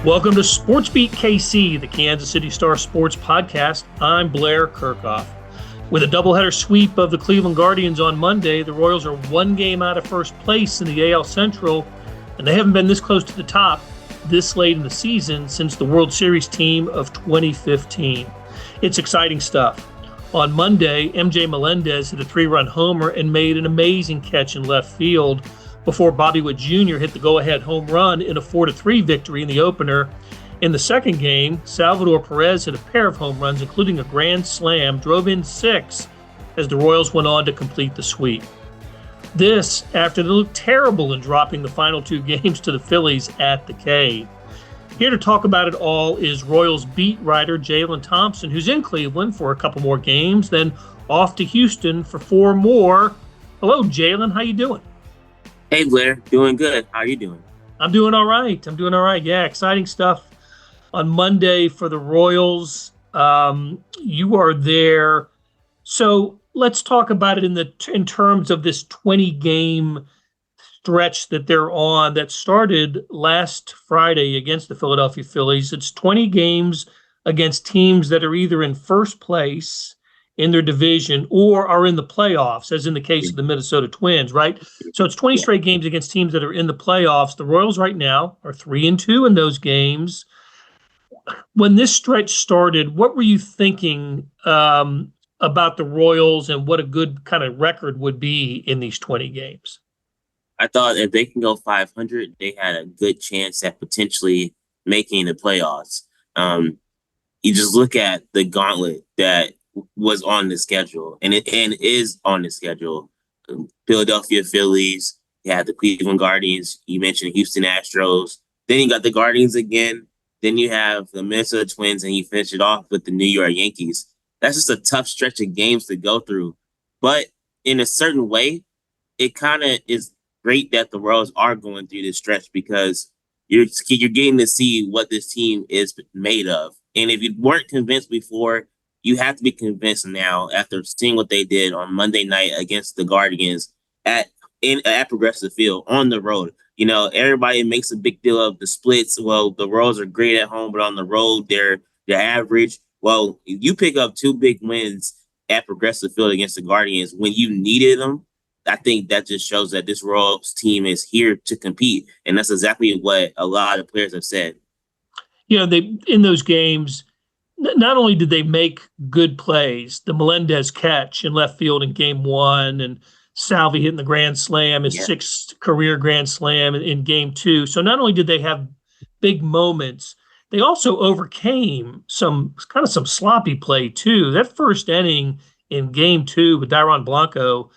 Welcome to Sports Beat KC, the Kansas City Star Sports podcast. I'm Blair Kirchhoff. With a doubleheader sweep of the Cleveland Guardians on Monday, the Royals are one game out of first place in the AL Central, and they haven't been this close to the top this late in the season since the World Series team of 2015. It's exciting stuff. On Monday, MJ Melendez hit a 3-run homer and made an amazing catch in left field before Bobby Witt Jr. hit the go-ahead home run in a 4-3 victory in the opener. In the second game, Salvador Perez hit a pair of home runs, including a grand slam, drove in 6 as the Royals went on to complete the sweep. This after they looked terrible in dropping the final 2 games to the Phillies at the Cave. Here to talk about it all is Royals beat writer Jalen Thompson, who's in Cleveland for a couple more games, then off to Houston for 4 more. Hello, Jalen. How you doing? Hey, Blair. Doing good. How are you doing? I'm doing all right. Yeah, exciting stuff on Monday for the Royals. You are there. So let's talk about it in terms of this 20-game stretch that they're on that started last Friday against the Philadelphia Phillies. It's 20 games against teams that are either in first place in their division or are in the playoffs, as in the case of the Minnesota Twins, right? So it's 20 straight games against teams that are in the playoffs. The Royals right now are 3-2 in those games. When this stretch started, what were you thinking about the Royals and what a good kind of record would be in these 20 games? I thought if they can go 500, they had a good chance at potentially making the playoffs. You just look at the gauntlet that was on the schedule, and is on the schedule. Philadelphia Phillies, you had the Cleveland Guardians, you mentioned Houston Astros, then you got the Guardians again, then you have the Minnesota Twins, and you finish it off with the New York Yankees. That's just a tough stretch of games to go through. But in a certain way, it kind of is great that the Royals are going through this stretch because you're getting to see what this team is made of. And if you weren't convinced before, you have to be convinced now after seeing what they did on Monday night against the Guardians at Progressive Field on the road. You know, everybody makes a big deal of the splits. Well, the Royals are great at home, but on the road, they're average. Well, if you pick up 2 big wins at Progressive Field against the Guardians when you needed them, I think that just shows that this Royals team is here to compete. And that's exactly what a lot of players have said. You know, they in those games, not only did they make good plays, the Melendez catch in left field in game 1 and Salvi hitting the grand slam, his 6th career grand slam in game 2. So not only did they have big moments, they also overcame some sloppy play too. That first inning in game 2 with Dairon Blanco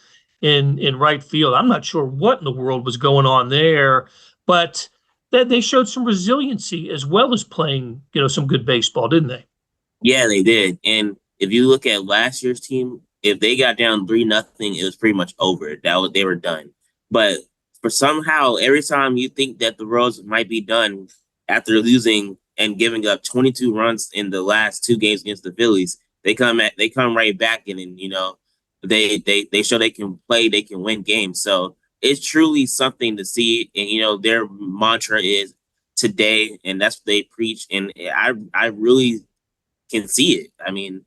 in right field, I'm not sure what in the world was going on there, but they showed some resiliency as well as playing, some good baseball, didn't they? Yeah, they did. And if you look at last year's team, if they got down 3-0, it was pretty much over. They were done. But for somehow, every time you think that the Royals might be done after losing and giving up 22 runs in the last 2 games against the Phillies, they come right back and they show they can play, they can win games. So it's truly something to see. And their mantra is today, and that's what they preach. And I really can see it. I mean,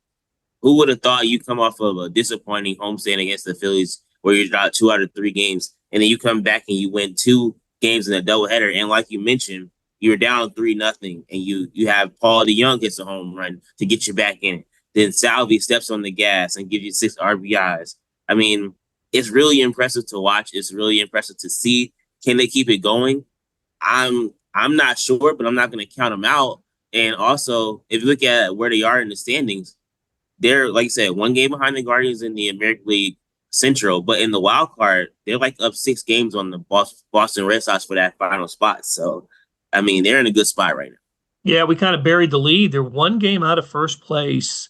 who would have thought you come off of a disappointing homestand against the Phillies where you're out 2 out of 3 games, and then you come back and you win 2 games in a doubleheader. And like you mentioned, you're down 3-0, and you have Paul DeJong hits a home run to get you back in it. Then Salvi steps on the gas and gives you 6 RBIs. I mean, it's really impressive to watch. It's really impressive to see. Can they keep it going? I'm not sure, but I'm not going to count them out. And also, if you look at where they are in the standings, they're, like I said, 1 game behind the Guardians in the American League Central. But in the wild card, they're like up 6 games on the Boston Red Sox for that final spot. So, I mean, they're in a good spot right now. Yeah, we kind of buried the lead. They're 1 game out of first place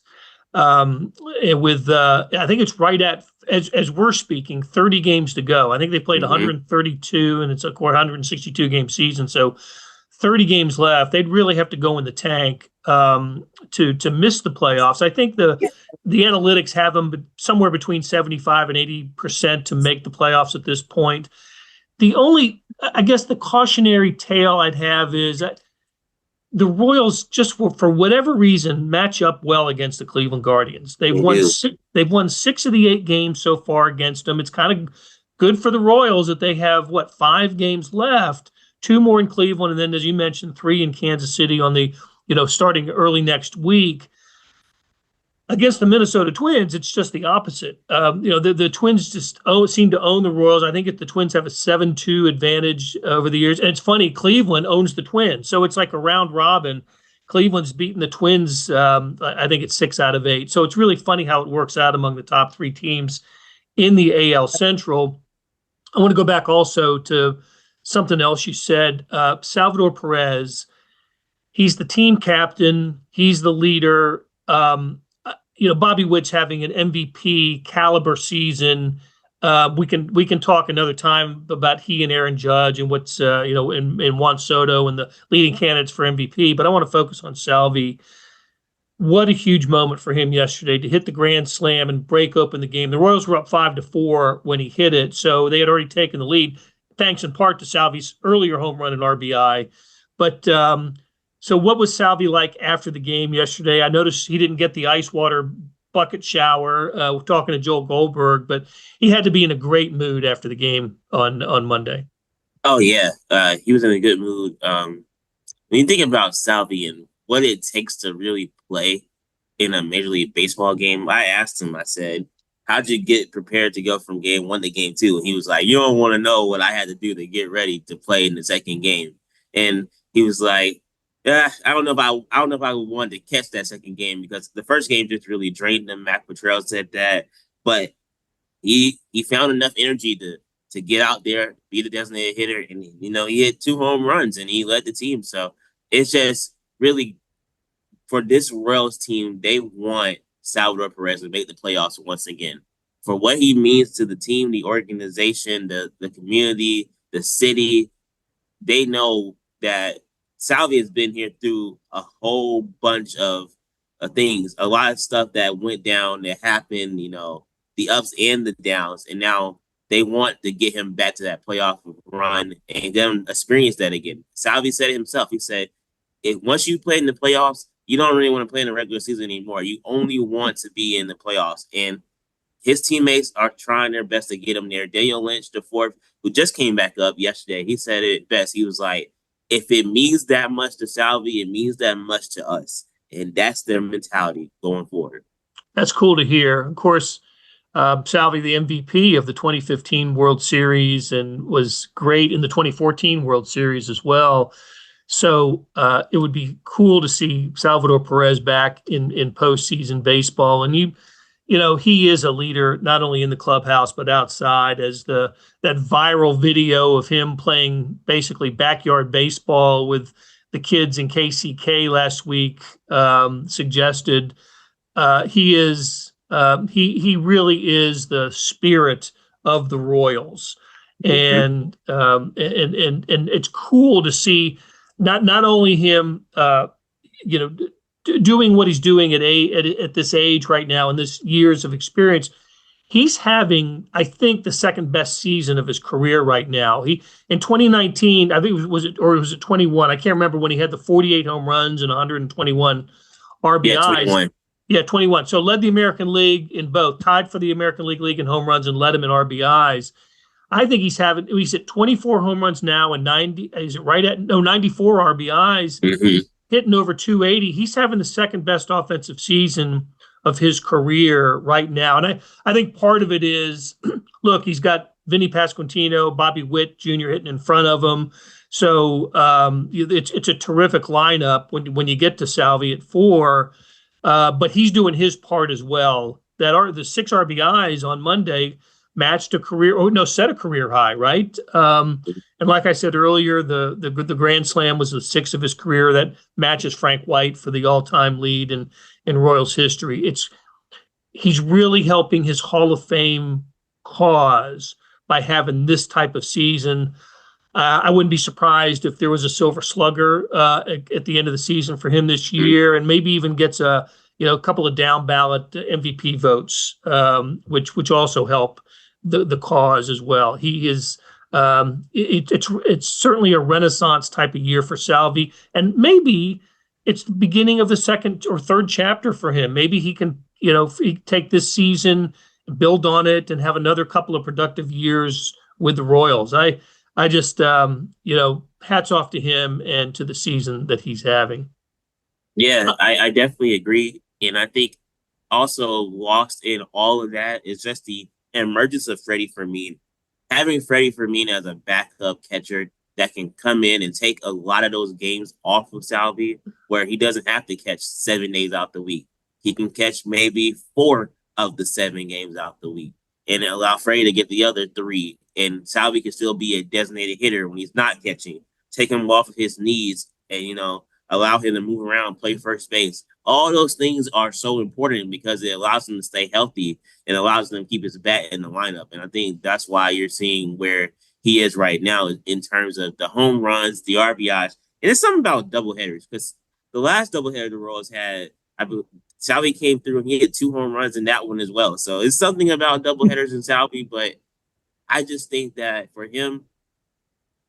with, I think it's right at, as we're speaking, 30 games to go. I think they played 132, and it's a 162-game season. So 30 games left. They'd really have to go in the tank to miss the playoffs. I think the analytics have them somewhere between 75 and 80% to make the playoffs at this point. The only, I guess, the cautionary tale I'd have is that the Royals just for whatever reason match up well against the Cleveland Guardians. They've won they've won 6 of the 8 games so far against them. It's kind of good for the Royals that they have 5 games left, 2 more in Cleveland, and then as you mentioned, 3 in Kansas City on the starting early next week. Against the Minnesota Twins, it's just the opposite. The Twins just seem to own the Royals. I think the Twins have a 7-2 advantage over the years. And it's funny, Cleveland owns the Twins. So it's like a round robin. Cleveland's beaten the Twins, I think it's 6 out of 8. So it's really funny how it works out among the top 3 teams in the AL Central. I want to go back also to something else you said. Salvador Perez, he's the team captain. He's the leader. Bobby Witt's having an MVP caliber season. We can talk another time about he and Aaron Judge and what's and Juan Soto and the leading candidates for MVP. But I want to focus on Salvi. What a huge moment for him yesterday to hit the grand slam and break open the game. The Royals were up 5-4 when he hit it, so they had already taken the lead, thanks in part to Salvi's earlier home run and RBI. But so what was Salvi like after the game yesterday? I noticed he didn't get the ice water bucket shower. We're talking to Joel Goldberg, but he had to be in a great mood after the game on Monday. Oh, yeah. He was in a good mood. When you think about Salvi and what it takes to really play in a Major League Baseball game, I asked him, I said, how'd you get prepared to go from game 1 to game 2? And he was like, you don't want to know what I had to do to get ready to play in the second game. And he was like, yeah, I don't know if I wanted to catch that second game because the first game just really drained him. Mac Potrell said that, but he found enough energy to get out there, be the designated hitter, and he hit 2 home runs and he led the team. So it's just really for this Royals team, they want Salvador Perez to make the playoffs once again. For what he means to the team, the organization, the community, the city, they know that Salvi has been here through a whole bunch of things, a lot of stuff that went down, that happened, the ups and the downs. And now they want to get him back to that playoff run and then experience that again. Salvi said it himself. He said, once you play in the playoffs, you don't really want to play in the regular season anymore. You only want to be in the playoffs. And his teammates are trying their best to get him there. Daniel Lynch, the 4th, who just came back up yesterday, he said it best. He was like, if it means that much to Salvi, it means that much to us. And that's their mentality going forward. That's cool to hear. Of course, Salvi, the MVP of the 2015 World Series, and was great in the 2014 World Series as well. So it would be cool to see Salvador Perez back in postseason baseball. And he is a leader not only in the clubhouse but outside, as that viral video of him playing basically backyard baseball with the kids in KCK last week suggested. He really is the spirit of the Royals, and it's cool to see not only him doing what he's doing at this age right now and this years of experience. He's having, I think, the second best season of his career right now. He in 2019, I think was it 21? I can't remember, when he had the 48 home runs and 121 RBIs. Yeah, 21. Yeah, 21. So led the American League in both, tied for the American League in home runs and led him in RBIs. I think he's at 24 home runs now and 94 RBIs. Mm-hmm. Hitting over 280. He's having the second best offensive season of his career right now. And I think part of it is, look, he's got Vinny Pasquantino, Bobby Witt Jr. hitting in front of him. So it's a terrific lineup when you get to Salvi at 4. But he's doing his part as well. The 6 RBIs on Monday matched set a career high, right? And like I said earlier, the grand slam was the 6th of his career. That matches Frank White for the all-time lead in Royals history. He's really helping his Hall of Fame cause by having this type of season. I wouldn't be surprised if there was a Silver Slugger at the end of the season for him this year, and maybe even gets a couple of down ballot MVP votes, which also help the cause as well. He is It's certainly a renaissance type of year for Salvi, and maybe it's the beginning of the second or third chapter for him. Maybe he can, he take this season, build on it, and have another couple of productive years with the Royals. I just, hats off to him and to the season that he's having. Yeah, I definitely agree. And I think also lost in all of that is just the emergence of Freddie Fermin. Having Freddie Fermin as a backup catcher that can come in and take a lot of those games off of Salvi, where he doesn't have to catch 7 days out the week. He can catch maybe 4 of the 7 games out the week and allow Freddie to get the other 3. And Salvi can still be a designated hitter when he's not catching. Take him off of his knees and, allow him to move around, play first base. All those things are so important because it allows him to stay healthy and allows him to keep his bat in the lineup. And I think that's why you're seeing where he is right now in terms of the home runs, the RBIs. And it's something about doubleheaders because the last doubleheader the Royals had, I believe, Salvi came through and he hit 2 home runs in that one as well. So it's something about doubleheaders and Salvi, but I just think that for him,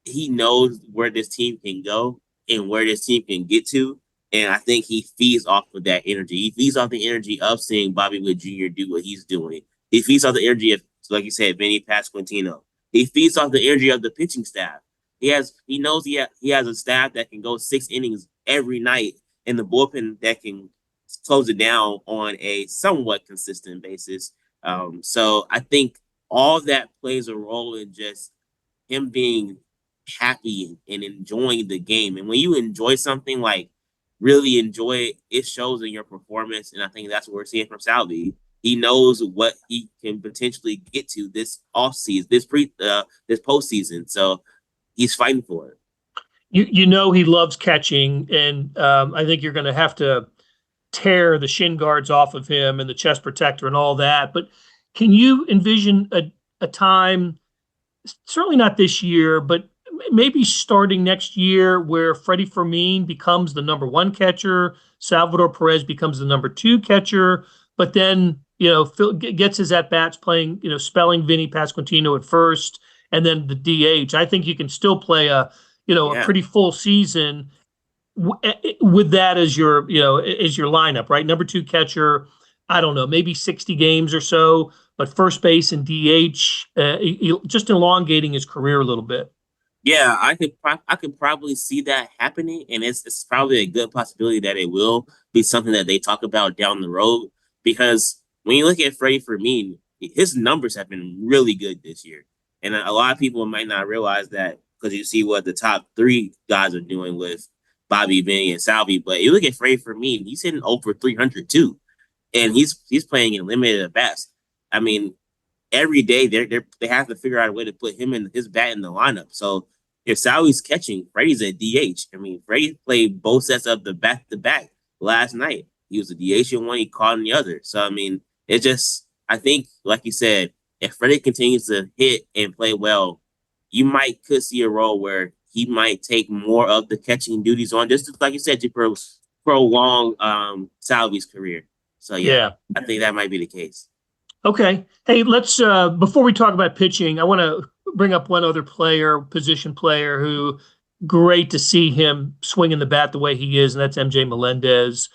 he knows where this team can go and where this team can get to. And I think he feeds off of that energy. He feeds off the energy of seeing Bobby Witt Jr. do what he's doing. He feeds off the energy of, like you said, Vinny Pasquantino. He feeds off the energy of the pitching staff. He knows he has a staff that can go 6 innings every night and the bullpen that can close it down on a somewhat consistent basis. So I think all that plays a role in just him being happy and enjoying the game. And when you enjoy something, like really enjoy it, it shows in your performance. And I think that's what we're seeing from Salvi. He knows what he can potentially get to this off season, this postseason. So he's fighting for it. He loves catching, and I think you're going to have to tear the shin guards off of him and the chest protector and all that. But can you envision a time, certainly not this year, but maybe starting next year, where Freddie Fermin becomes the number 1 catcher, Salvador Perez becomes the number 2 catcher, but then, Phil gets his at-bats playing, spelling Vinny Pasquantino at first, and then the DH. I think you can still play a pretty full season with that as your lineup, right? Number 2 catcher, I don't know, maybe 60 games or so, but first base and DH, just elongating his career a little bit. Yeah, I could probably see that happening, and it's probably a good possibility that it will be something that they talk about down the road. Because when you look at Freddie Fermin, his numbers have been really good this year, and a lot of people might not realize that because you see what the top 3 guys are doing with Bobby, Vinny, and Salvi. But you look at Freddie Fermin, he's hitting over 300 too, and he's playing in limited at bats. I mean, every day they have to figure out a way to put him in his bat in the lineup. So if Salvi's catching, Freddie's at DH. I mean, Freddie played both sets of the back-to-back last night. He was a DH in one, he caught in the other. So, I mean, I think, like you said, if Freddie continues to hit and play well, you could see a role where he might take more of the catching duties on, just like you said, to prolong Salvi's career. So, yeah, I think that might be the case. Okay. Hey, let's, before we talk about pitching, I want to bring up one other position player who great to see him swinging the bat the way he is, and that's MJ Melendez.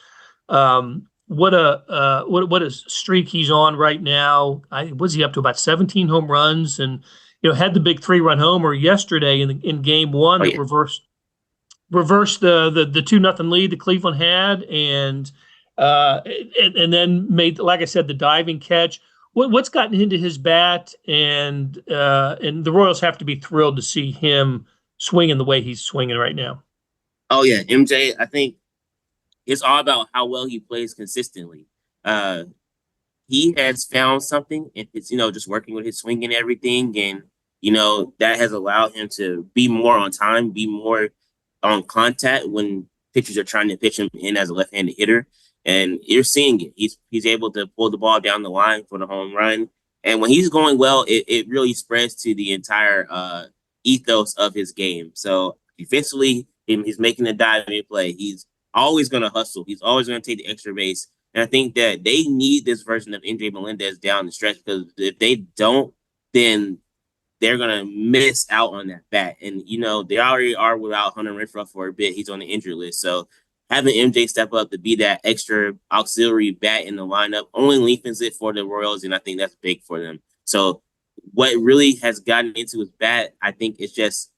What a streak he's on right now. Was he up to about 17 home runs, and had the big 3-run homer yesterday in game 1 that reversed the 2-0 lead that Cleveland had, and then made, like I said, the diving catch. What's gotten into his bat, and the Royals have to be thrilled to see him swinging the way he's swinging right now. Oh yeah, MJ. I think it's all about how well he plays consistently. He has found something, and it's just working with his swing and everything, and that has allowed him to be more on time, be more on contact when pitchers are trying to pitch him in as a left-handed hitter. And you're seeing it. He's able to pull the ball down the line for the home run. And when he's going well, it really spreads to the entire ethos of his game. So defensively, he's making a diving play. He's always going to hustle. He's always going to take the extra base. And I think that they need this version of MJ Melendez down the stretch, because if they don't, then they're gonna miss out on that bat. And they already are without Hunter Renfroe for a bit. He's on the injury list, so having MJ step up to be that extra auxiliary bat in the lineup only lengthens it for the Royals, and I think that's big for them. So what really has gotten into his bat, I think, is just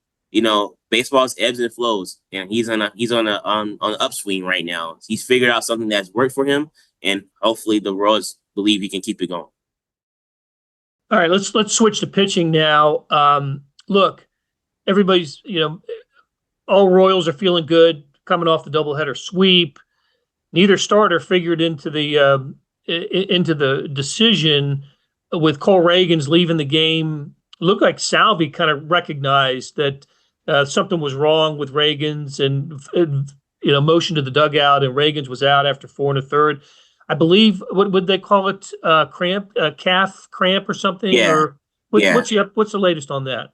baseball's ebbs and flows, and he's on an upswing right now. He's figured out something that's worked for him, and hopefully the Royals believe he can keep it going. All right, let's switch to pitching now. Look, everybody's all Royals are feeling good coming off the doubleheader sweep. Neither starter figured into the decision with Cole Ragans leaving the game. It looked like Salvi kind of recognized that something was wrong with Ragans and motioned to the dugout, and Ragans was out after 4 1/3. I believe, what would they call it? Calf cramp or something? Yeah. Or what's the latest on that?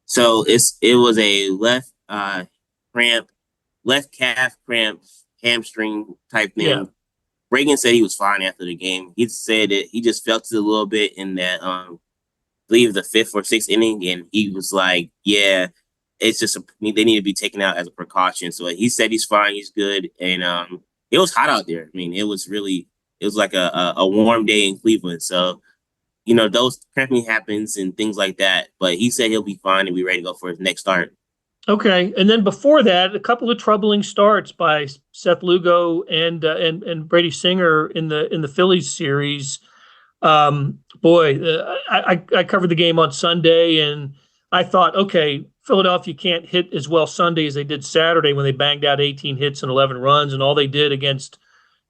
So it was a left calf cramp, hamstring type thing. Yeah. Reagan said he was fine after the game. He said that he just felt it a little bit in that I believe the 5th or 6th inning, and he was like, yeah, it's just they need to be taken out as a precaution. So he said he's fine, he's good, and it was hot out there. I mean, it was like a warm day in Cleveland. So, those cramping happens and things like that. But he said he'll be fine and be ready to go for his next start. Okay, and then before that, a couple of troubling starts by Seth Lugo and Brady Singer in the Phillies series. I covered the game on Sunday, and I thought, okay, Philadelphia can't hit as well Sunday as they did Saturday when they banged out 18 hits and 11 runs, and all they did against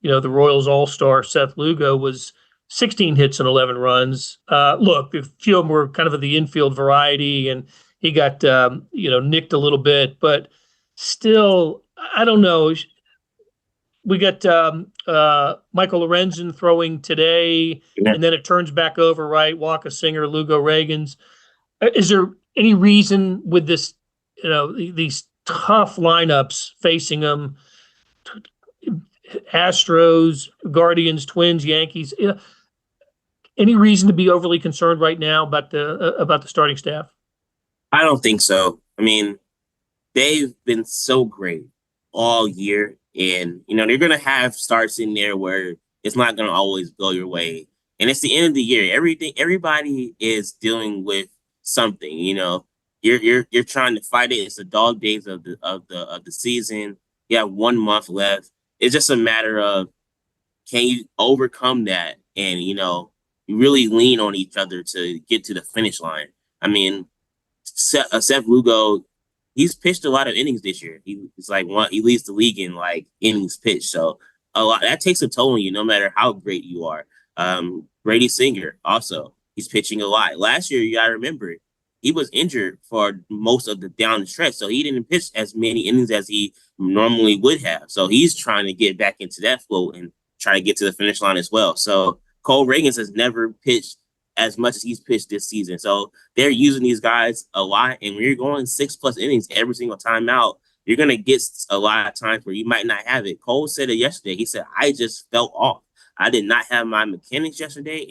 the Royals All-Star Seth Lugo was 16 hits and 11 runs. Look, a few of them were kind of the infield variety, and he got nicked a little bit, but still, I don't know. We got Michael Lorenzen throwing today, and then it turns back over, right? Walker, Singer, Lugo, Ragans. Is there any reason with this, these tough lineups facing them? Astros, Guardians, Twins, Yankees. Any reason to be overly concerned right now about the starting staff? I don't think so. I mean, they've been so great all year, and they're gonna have starts in there where it's not gonna always go your way. And it's the end of the year. Everybody is dealing with something. You're trying to fight it. It's the dog days of the season. You have 1 month left. It's just a matter of, can you overcome that and, really lean on each other to get to the finish line. I mean, Seth Lugo, he's pitched a lot of innings this year. He leads the league in innings pitched. So a lot that takes a toll on you, no matter how great you are. Brady Singer also, he's pitching a lot. Last year, you gotta remember, he was injured for most of the down the stretch, so he didn't pitch as many innings as he normally would have. So he's trying to get back into that flow and try to get to the finish line as well. So Cole Ragans has never pitched as much as he's pitched this season. So they're using these guys a lot, and when you're going 6+ innings every single time out, you're going to get a lot of times where you might not have it. Cole said it yesterday. He said, I just felt off. I did not have my mechanics yesterday,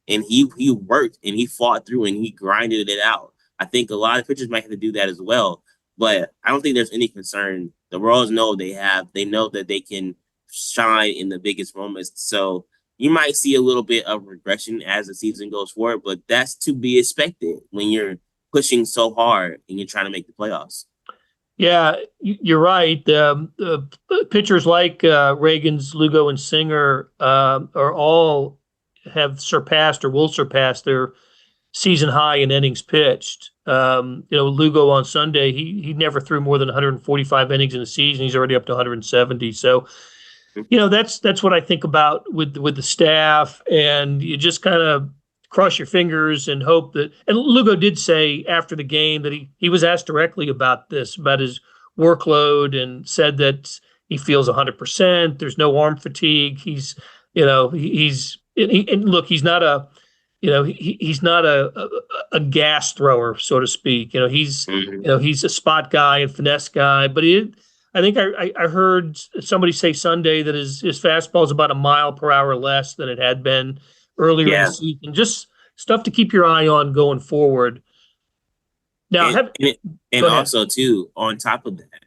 and he worked, and he fought through, and he grinded it out. I think a lot of pitchers might have to do that as well, but I don't think there's any concern. The Royals know they know that they can shine in the biggest moments. So you might see a little bit of regression as the season goes forward, but that's to be expected when you're pushing so hard and you're trying to make the playoffs. Yeah, you're right. Pitchers like Ragans, Lugo, and Singer are all have surpassed or will surpass their season high in innings pitched. Lugo on Sunday, he never threw more than 145 innings in a season. He's already up to 170. So, that's what I think about with the staff, and you just kind of cross your fingers and hope that. And Lugo did say after the game that he was asked directly about this, about his workload, and said that he feels 100%. There's no arm fatigue. He's he's not a. He's not a gas thrower, so to speak. He's a spot guy and finesse guy. But I think I heard somebody say Sunday that his fastball is about a mile per hour less than it had been earlier in the season. Just stuff to keep your eye on going forward. Now, And and, it, and go ahead. also too, on top of that,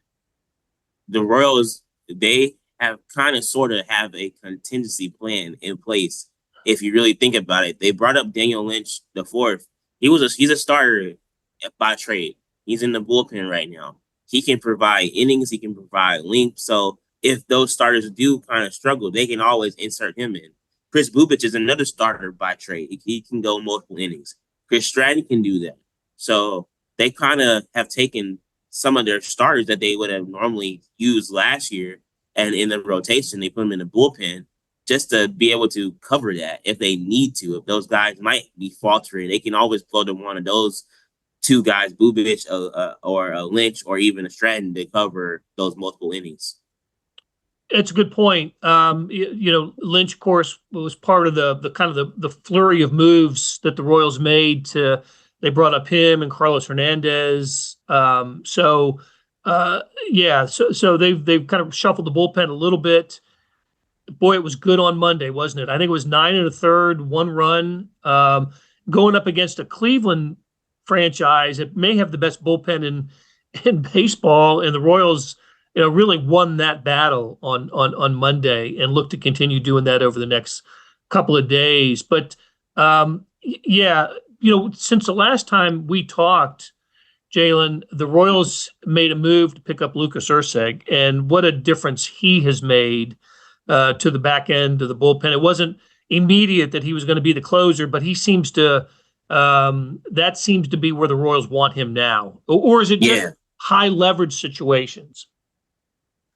the Royals, they have kind of sort of have a contingency plan in place. If you really think about it, they brought up Daniel Lynch the fourth. He's a starter by trade. He's in the bullpen right now. He can provide innings. He can provide length. So if those starters do kind of struggle, they can always insert him in. Chris Bubich is another starter by trade. He can go multiple innings. Chris Stratton can do that. So they kind of have taken some of their starters that they would have normally used last year, and in the rotation, they put them in the bullpen just to be able to cover that if they need to. If those guys might be faltering, they can always float to one of those two guys, Bubich or a Lynch or even a Stratton, to cover those multiple innings. It's a good point. Lynch, of course, was part of the kind of the flurry of moves that the Royals made. They brought up him and Carlos Hernandez. So they've kind of shuffled the bullpen a little bit. Boy, it was good on Monday, wasn't it? I think it was 9 1/3, 1 run. Going up against a Cleveland franchise, it may have the best bullpen in baseball, and the Royals, really won that battle on Monday and look to continue doing that over the next couple of days. But since the last time we talked, Jalen, the Royals made a move to pick up Lucas Erceg, and what a difference he has made to the back end of the bullpen. It wasn't immediate that he was going to be the closer, but he seems to that seems to be where the Royals want him now. Or is it just high leverage situations?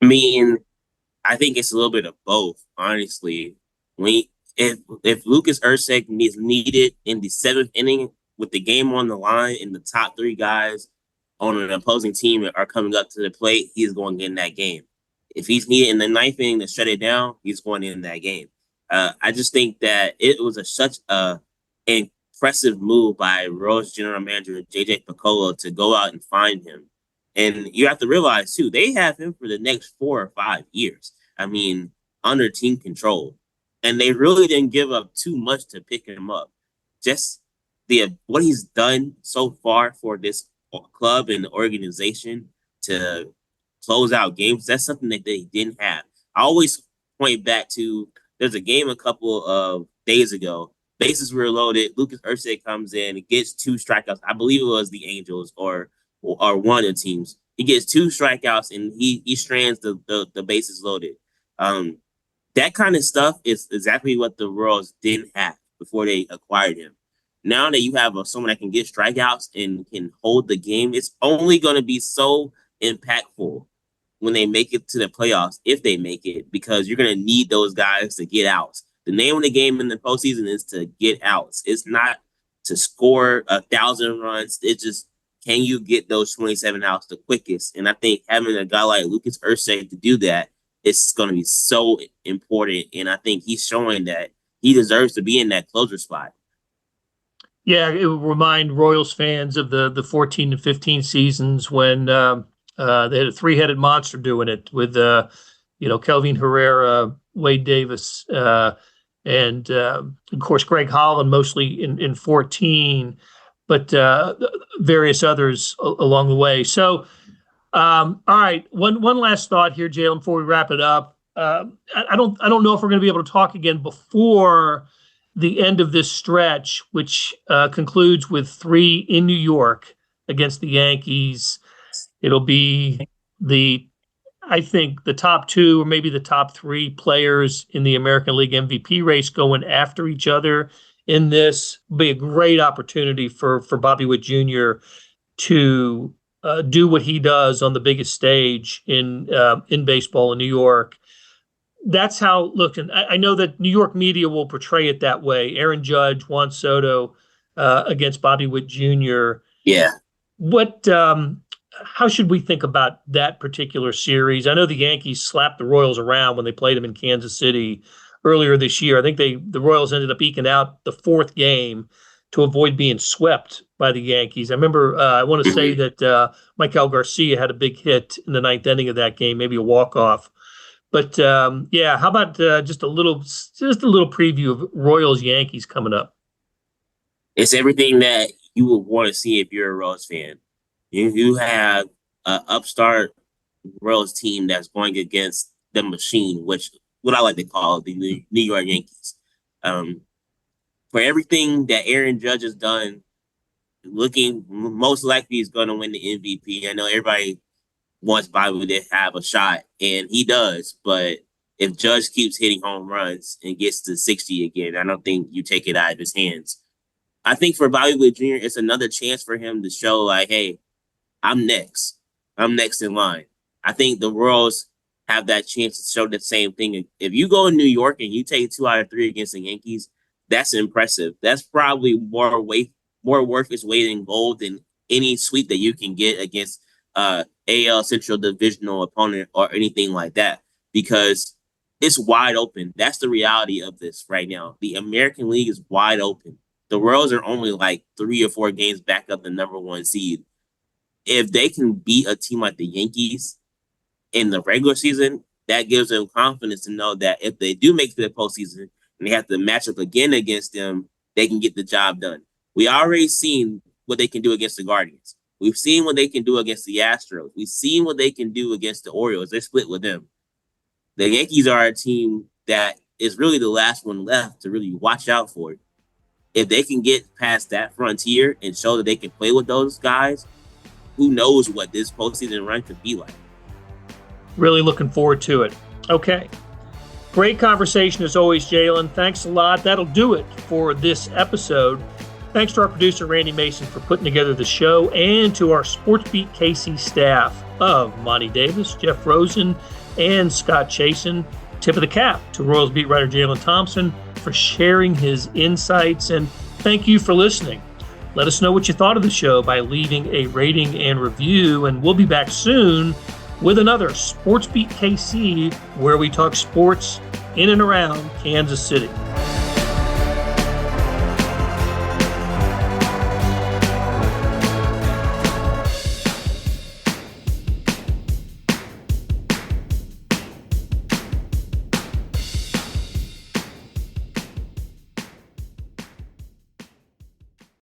I mean, I think it's a little bit of both, honestly. If Lucas Erceg is needed in the 7th inning with the game on the line and the top 3 guys on an opposing team are coming up to the plate, he's going to get in that game. If he's needed in the 9th inning to shut it down, he's going in that game. I just think that it was such a impressive move by Royals general manager JJ Picollo to go out and find him. And you have to realize, too, they have him for the next 4 or 5 years. I mean, under team control. And they really didn't give up too much to pick him up. Just what he's done so far for this club and the organization to close out games, that's something that they didn't have. I always point back to, there's a game a couple of days ago. Bases were loaded. Lucas Erceg comes in, gets 2 strikeouts. I believe it was the Angels or one of the teams. He gets 2 strikeouts and he strands the bases loaded. That kind of stuff is exactly what the Royals didn't have before they acquired him. Now that you have someone that can get strikeouts and can hold the game, it's only going to be so impactful when they make it to the playoffs, if they make it, because you're going to need those guys to get outs. The name of the game in the postseason is to get outs. It's not to score 1,000 runs. It's just, can you get those 27 outs the quickest? And I think having a guy like Lucas Erceg to do that is going to be so important. And I think he's showing that he deserves to be in that closer spot. Yeah, it would remind Royals fans of the 14 and 15 seasons when they had a 3-headed monster doing it with Kelvin Herrera, Wade Davis, and of course Greg Holland, mostly in 14, but various others along the way. So, all right, one last thought here, Jalen, before we wrap it up. I don't know if we're going to be able to talk again before the end of this stretch, which concludes with 3 in New York against the Yankees. It'll be I think the top 2 or maybe the top 3 players in the American League MVP race going after each other in this. Will be a great opportunity for Bobby Witt Jr. to do what he does on the biggest stage in baseball in New York. That's how, look, and I know that New York media will portray it that way. Aaron Judge, Juan Soto against Bobby Witt Jr. Yeah. How should we think about that particular series? I know the Yankees slapped the Royals around when they played them in Kansas City earlier this year. I think the Royals ended up eking out the 4th game to avoid being swept by the Yankees. I remember, I want to say that Michael Garcia had a big hit in the 9th inning of that game, maybe a walk-off. But how about just a little preview of Royals Yankees coming up? It's everything that you would want to see if you're a Royals fan. You have an upstart Royals team that's going against the machine, which what I like to call the New York Yankees. Um, for everything that Aaron Judge has done, looking most likely he's going to win the MVP. I know everybody wants Bobby to have a shot, and he does. But if Judge keeps hitting home runs and gets to 60 again, I don't think you take it out of his hands. I think for Bobby Witt Jr., it's another chance for him to show, like, hey, I'm next. I'm next in line. I think the Royals have that chance to show the same thing. If you go in New York and you take 2 out of 3 against the Yankees, that's impressive. That's probably more worth its weight in gold than any sweep that you can get against AL Central divisional opponent or anything like that, because it's wide open. That's the reality of this right now. The American League is wide open. The Royals are only like 3 or 4 games back up the number 1 seed. If they can beat a team like the Yankees in the regular season, that gives them confidence to know that if they do make it to the postseason and they have to match up again against them, they can get the job done. We already seen what they can do against the Guardians. We've seen what they can do against the Astros. We've seen what they can do against the Orioles. They split with them. The Yankees are a team that is really the last one left to really watch out for. If they can get past that frontier and show that they can play with those guys, who knows what this postseason run could be like. Really looking forward to it. Okay. Great conversation as always, Jalen. Thanks a lot. That'll do it for this episode. Thanks to our producer, Randy Mason, for putting together the show, and to our SportsBeat KC staff of Monty Davis, Jeff Rosen, and Scott Chasen. Tip of the cap to Royals beat writer Jalen Thompson for sharing his insights, and thank you for listening. Let us know what you thought of the show by leaving a rating and review, and we'll be back soon with another SportsBeat KC, where we talk sports in and around Kansas City.